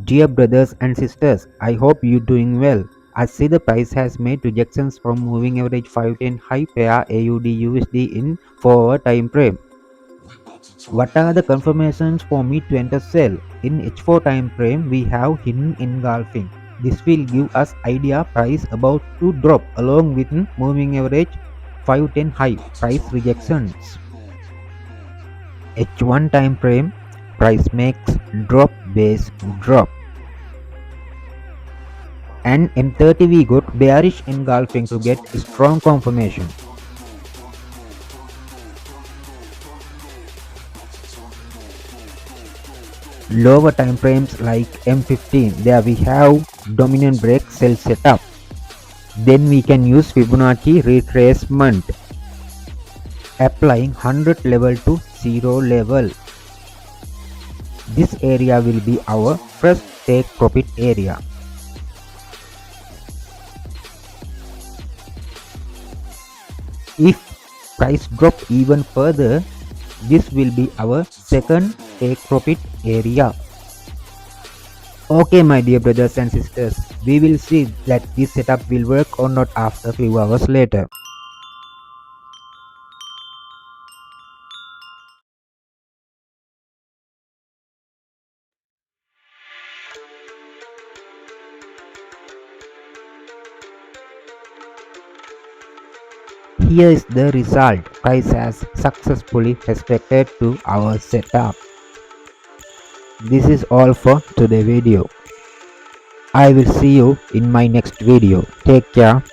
Dear brothers and sisters, I hope you're doing well. I see the price has made rejections from moving average 510 high pair AUD USD in 4-hour time frame. What are the confirmations for me to enter sell? In H4 time frame, we have hidden engulfing. This will give us idea price about to drop along with moving average 510 high price rejections. H1 time frame, price makes drop base drop. And M30 we got bearish engulfing to get strong confirmation. Lower time frames like M15, there we have Dominen Breaks sell setup. Then we can use Fibonacci retracement, applying 100 level to 0 level. This area will be our first take profit area. If price drop even further, this will be our second take profit area. Okay, my dear brothers and sisters, we will see that this setup will work or not after few hours later. Here is the result. Price has successfully respected to our setup. This is all for today's video. I will see you in my next video. Take care.